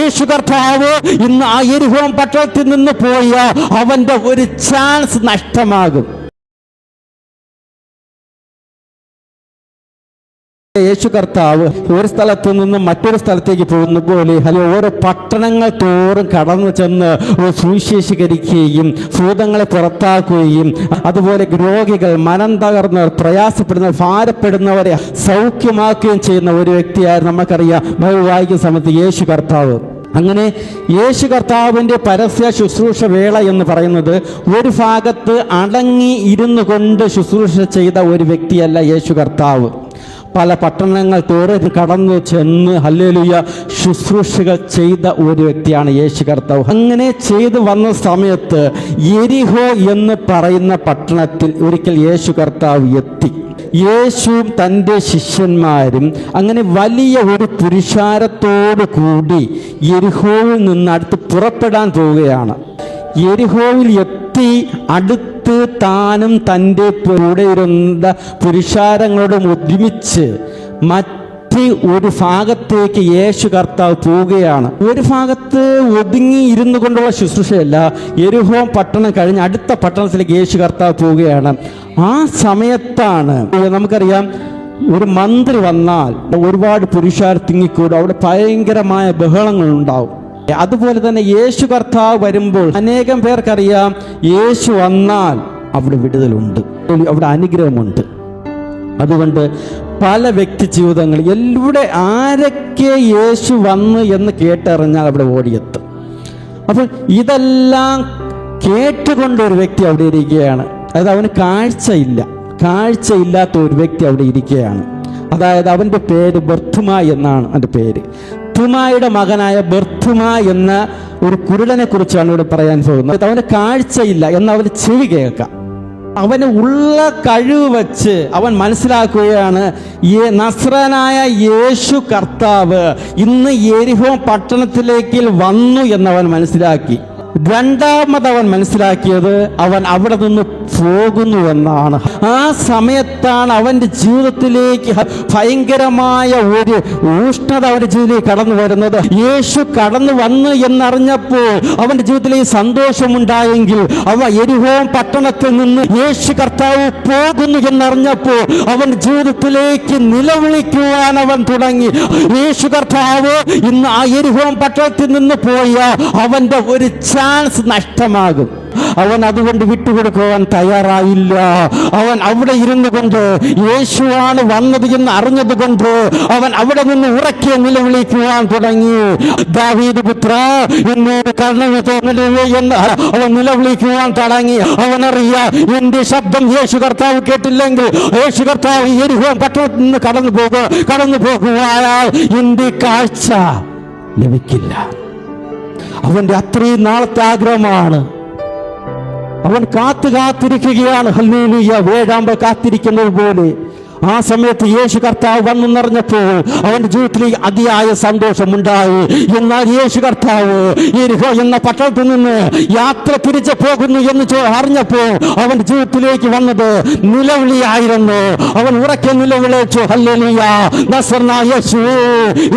യേശു കർത്താവ് ഇന്ന് ആ യെരിഹോ പട്ടണത്തിൽ നിന്ന് പോയ അവന്റെ ഒരു ചാൻസ് നഷ്ടമാകും. യേശു കർത്താവ് ഒരു സ്ഥലത്ത് നിന്ന് മറ്റൊരു സ്ഥലത്തേക്ക് പോകുന്ന പോലെ ഓരോ പട്ടണങ്ങൾ തോറും കടന്നു ചെന്ന് സുവിശേഷീകരിക്കുകയും ഭൂതങ്ങളെ പുറത്താക്കുകയും അതുപോലെ രോഗികൾ, മനം തകർന്നവർ, പ്രയാസപ്പെടുന്നവർ, ഭാരപ്പെടുന്നവരെ സൗഖ്യമാക്കുകയും ചെയ്യുന്ന ഒരു വ്യക്തിയായിരുന്നു നമുക്കറിയാം ബൈബിൾ വായിക്കുന്ന സമയത്ത് യേശു കർത്താവ്. അങ്ങനെ യേശു കർത്താവിൻ്റെ പരസ്യ ശുശ്രൂഷ വേള എന്ന് പറയുന്നത് ഒരു ഭാഗത്ത് അടങ്ങി ഇരുന്നു കൊണ്ട് ശുശ്രൂഷ ചെയ്ത ഒരു വ്യക്തിയല്ല യേശു കർത്താവ്. പല പട്ടണങ്ങൾ തോറും കടന്നു ചെന്ന് ഹല്ലേലൂയ ശുശ്രൂഷകൾ ചെയ്ത ഒരു വ്യക്തിയാണ് യേശു കർത്താവ്. അങ്ങനെ ചെയ്തു വന്ന സമയത്ത് യെരിഹോ എന്ന് പറയുന്ന പട്ടണത്തിൽ ഒരിക്കൽ യേശു കർത്താവ് എത്തി. യേശുവും തൻ്റെ ശിഷ്യന്മാരും അങ്ങനെ വലിയ ഒരു പുരുഷാരത്തോടു കൂടി യെരിഹോവിൽ നിന്ന് അടുത്ത് പുറപ്പെടാൻ പോവുകയാണ്. യെരിഹോവിൽ എത്തി അടുത്ത് താനും തൻ്റെ കൂടെ ഇരുന്ന പുരുഷാരങ്ങളോടും ഒരുമിച്ച് മറ്റ് ഒരു ഭാഗത്തേക്ക് യേശു കർത്താവ് പോവുകയാണ്. ഒരു ഭാഗത്ത് ഒതുങ്ങി ഇരുന്നു കൊണ്ടുള്ള ശുശ്രൂഷയല്ല, യെരിഹോ പട്ടണം കഴിഞ്ഞ് അടുത്ത പട്ടണത്തിലേക്ക് യേശു കർത്താവ് പോവുകയാണ്. ആ സമയത്താണ് നമുക്കറിയാം ഒരു മന്ത്രി വന്നാൽ ഒരുപാട് പുരുഷാർ തിങ്ങിക്കൂടും, അവിടെ ഭയങ്കരമായ ബഹളങ്ങൾ ഉണ്ടാവും. അതുപോലെ തന്നെ യേശു കർത്താവ് വരുമ്പോൾ അനേകം പേർക്കറിയാം യേശു വന്നാൽ അവിടെ വിടുതലുണ്ട്, അവിടെ അനുഗ്രഹമുണ്ട്. അതുകൊണ്ട് പല വ്യക്തി ജീവിതങ്ങൾ എവിടെ ആരൊക്കെ യേശു വന്നു എന്ന് കേട്ടറിഞ്ഞാൽ അവിടെ ഓടിയെത്തും. അപ്പോൾ ഇതെല്ലാം കേട്ടുകൊണ്ട് ഒരു വ്യക്തി അവിടെ ഇരിക്കുകയാണ്. അതായത് അവന് കാഴ്ചയില്ലാത്ത ഒരു വ്യക്തി അവിടെ ഇരിക്കുകയാണ്. അതായത് അവൻ്റെ പേര് ബർത്തുമ എന്നാണ് അവൻ്റെ പേര്. തുമായുടെ മകനായ ബർത്തുമ എന്ന ഒരു കുരുടനെ കുറിച്ചാണ് ഇവിടെ പറയാൻ പോകുന്നത്. അവന് കാഴ്ചയില്ല, എന്നാൽ അവന് ചെവി കേൾക്കാം. അവന് ഉള്ള കഴിവ് വെച്ച് അവൻ മനസ്സിലാക്കുകയാണ് നസ്രായനായ യേശു കർത്താവ് ഇന്ന് യെരിഹോ പട്ടണത്തിലേക്ക് വന്നു എന്നവൻ മനസ്സിലാക്കി. രണ്ടാമത് അവൻ മനസ്സിലാക്കിയത് അവൻ അവിടെ നിന്ന് പോകുന്നുവെന്നാണ്. ആ സമയത്താണ് അവൻ്റെ ജീവിതത്തിലേക്ക് ഭയങ്കരമായ ഒരു ഉഷ്ണത അവൻ്റെ ജീവിതത്തിലേക്ക് കടന്നു വരുന്നത്. യേശു കടന്നു വന്നു എന്നറിഞ്ഞപ്പോൾ അവൻ്റെ ജീവിതത്തിലേക്ക് സന്തോഷമുണ്ടായെങ്കിൽ യെരിഹോ പട്ടണത്തിൽ നിന്ന് യേശു കർത്താവ് പോകുന്നു എന്നറിഞ്ഞപ്പോൾ അവൻ്റെ ജീവിതത്തിലേക്ക് നിലവിളിക്കുവാൻ അവൻ തുടങ്ങി. യേശു കർത്താവ് ഇന്ന് ആ യെരിഹോ പട്ടണത്തിൽ നിന്ന് പോയ അവൻ്റെ ഒരു ചാൻസ് നഷ്ടമാകും. അവൻ അതുകൊണ്ട് വിട്ടുകൊടുക്കുവാൻ തയ്യാറായില്ല. അവൻ അവിടെ ഇരുന്നു കൊണ്ട് യേശുവാണ് വന്നത് എന്ന് അറിഞ്ഞത് കൊണ്ട് അവൻ അവിടെ നിന്ന് ഉറക്കെ നിലവിളിക്കുവാൻ തുടങ്ങി. ദാവീദ് പുത്ര, എന്നോട് കരുണ തോന്നണമേ എന്ന് അവൻ നിലവിളിക്കുവാൻ തുടങ്ങി. അവനറിയാം എന്റെ ശബ്ദം യേശു കർത്താവ് കേട്ടില്ലെങ്കിൽ യേശു കർത്താവ് യെരിഹോ പട്ടണത്തിൽ നിന്ന് കടന്നു പോകുവായാൽ എന്റെ കാഴ്ച ലഭിക്കില്ല. അവന്റെ അത്രയും നാളത്തെ ആഗ്രഹമാണ്. അവൻ കാത്തിരിക്കുകയാണ്. ഹല്ലേലൂയ, വേഴാമ്പൽ കാത്തിരിക്കുന്നത് പോലെ. ആ സമയത്ത് യേശു കർത്താവ് വന്നെന്നറിഞ്ഞപ്പോൾ അവൻ്റെ ജീവിതത്തിൽ അതിയായ സന്തോഷമുണ്ടായി. എന്നാൽ യേശു കർത്താവ് യെരിഹോ എന്ന പട്ടണത്തിൽ നിന്ന് യാത്ര തിരിച്ചു പോകുന്നു എന്ന് അറിഞ്ഞപ്പോൾ അവൻ്റെ ജീവിതത്തിലേക്ക് വന്നത് നിലവിളിയായിരുന്നു. അവൻ ഉറക്കെ നിലവിളിച്ചു, ഹല്ലേലൂയ, നസ്രനായ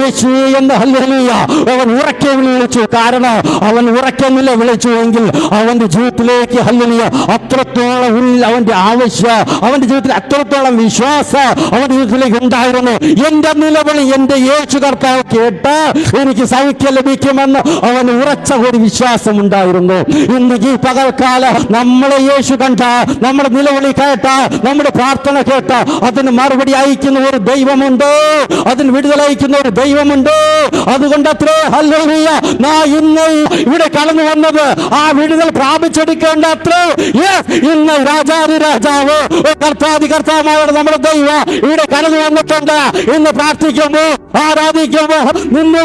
യേശു എന്ന് ഹല്ലേലൂയ അവൻ ഉറക്കെ വിളിച്ചു. കാരണം അവൻ ഉറക്കെ നിലവിളിച്ചുവെങ്കിൽ അവൻ്റെ ജീവിതത്തിലേക്ക് ഹല്ലേലൂയ അത്രത്തോളം അവൻ്റെ ആവശ്യം, അവൻ്റെ ജീവിതത്തിൽ അത്രത്തോളം വിശ്വാസം അവന്റെ ജീവിതത്തിലേക്ക് ഉണ്ടായിരുന്നു. എന്റെ നിലവിളി എന്റെ യേശു കർത്താവ് കേട്ട് എനിക്ക് സൗഖ്യം ലഭിക്കുമെന്ന് അവന് ഉറച്ച ഒരു വിശ്വാസം ഉണ്ടായിരുന്നു. ഇന്ന് ഈ പകൽക്കാലം നമ്മളെ യേശു കണ്ട, നമ്മുടെ നിലവിളി കേട്ട, നമ്മുടെ പ്രാർത്ഥന കേട്ട അതിന് മറുപടി അയക്കുന്ന ഒരു ദൈവമുണ്ട്, അതിന് വിടുതൽ അയക്കുന്ന ഒരു ദൈവമുണ്ട്. അതുകൊണ്ട് അത്രേ ഹല്ലേലൂയ ഇന്ന് ഇവിടെ കടന്നു വന്നത് ആ വിടുതൽ പ്രാപിച്ചെടുക്കേണ്ട അത്രേ. ഇന്ന് രാജാതി രാജാവ് കർത്താതി കർത്താവായ നമ്മുടെ ദൈവം ഇവിടെ കടന്നു വന്നിട്ടുണ്ട്. ഇന്ന് പ്രാർത്ഥിക്കുമ്പോ ആരാധിക്കുമ്പോ നിന്നെ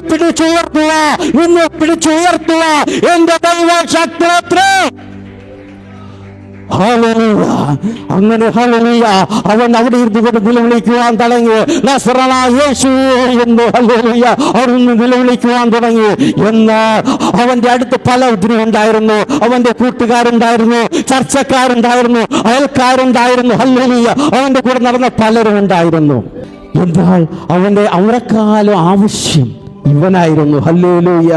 പിടിച്ചുയർത്തുക എന്റെ ദൈവ ശക്തി. അങ്ങനെ ഹല്ലേലൂയ അവൻ അവിടെ ഇരുന്നുകൊണ്ട് നിലവിളിക്കുവാൻ തുടങ്ങി. നസ്രനായ യേശു എന്ന് ഹല്ലേലൂയ അവൻ നിലവിളിക്കുവാൻ തുടങ്ങി. എന്നാൽ അവന്റെ അടുത്ത് പലരും ഉണ്ടായിരുന്നു. അവന്റെ കൂട്ടുകാരുണ്ടായിരുന്നു, ചർച്ചക്കാരുണ്ടായിരുന്നു, അയൽക്കാരുണ്ടായിരുന്നു. ഹല്ലേലൂയ അവന്റെ കൂടെ നടന്ന പലരും ഉണ്ടായിരുന്നു. എന്നാൽ അവന്റെ അവരെക്കാളും ആവശ്യം ഇവനായിരുന്നു. ഹല്ലേലൂയ.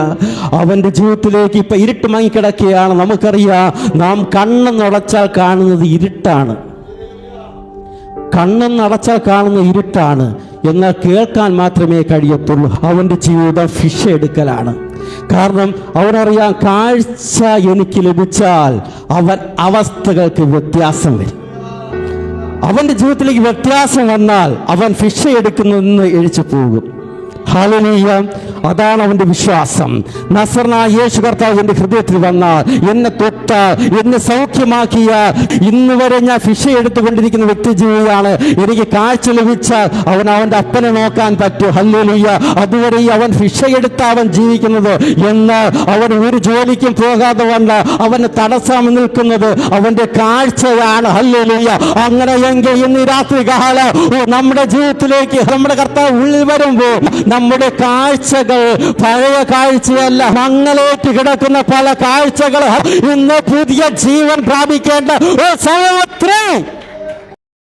അവൻ്റെ ജീവിതത്തിലേക്ക് ഇപ്പം ഇരുട്ട് മങ്ങിക്കിടക്കുകയാണ്. നമുക്കറിയാം, നാം കണ്ണൊന്നടച്ചാൽ കാണുന്നത് ഇരുട്ടാണ്. കണ്ണൊന്നടച്ചാൽ കാണുന്ന ഇരുട്ടാണ്, എന്നാൽ കേൾക്കാൻ മാത്രമേ കഴിയത്തുള്ളൂ. അവൻ്റെ ജീവിതം ഫിഷ എടുക്കലാണ്. കാരണം അവനറിയാം, കാഴ്ച എനിക്ക് ലഭിച്ചാൽ അവൻ അവസ്ഥകൾക്ക് വ്യത്യാസം വരും. അവൻ്റെ ജീവിതത്തിലേക്ക് വ്യത്യാസം വന്നാൽ അവൻ ഫിഷ എടുക്കുന്നതെന്ന് എഴിച്ചു പോകും. ഹല്ലേലൂയ. അതാണ് അവൻ്റെ വിശ്വാസം. നസറനായ യേശു കർത്താവ് എൻ്റെ ഹൃദയത്തിൽ വന്നാൽ, എന്നെ തൊട്ടാൽ, എന്നെ സൗഖ്യമാക്കിയാൽ, ഇന്ന് വരെ ഞാൻ ഫിഷ എടുത്തുകൊണ്ടിരിക്കുന്ന വ്യക്തി ജീവിയാണ്. എനിക്ക് കാഴ്ച ലഭിച്ചാൽ അവൻ്റെ അപ്പനെ നോക്കാൻ പറ്റും. ഹല്ലേലൂയ. അതുവരെ അവൻ ഫിഷ എടുത്ത് അവൻ ജീവിക്കുന്നത്. എന്നാൽ അവൻ ഒരു ജോലിക്കും പോകാതെ വന്ന അവന് തടസ്സം നിൽക്കുന്നത് അവൻ്റെ കാഴ്ചയാണ്. ഹല്ലേലൂയ. അങ്ങനെയെങ്കിൽ ഇന്ന് രാത്രി കാലം നമ്മുടെ ജീവിതത്തിലേക്ക് നമ്മുടെ കർത്താവ് ഉള്ളിൽ വരുമ്പോൾ നമ്മുടെ കാഴ്ചകൾ പഴയ കാഴ്ചയല്ല, മങ്ങലേറ്റ് കിടക്കുന്ന പല കാഴ്ചകൾ ഇന്ന് പുതിയ ജീവൻ പ്രാപിക്കേണ്ട ഒരു സമയത്രേ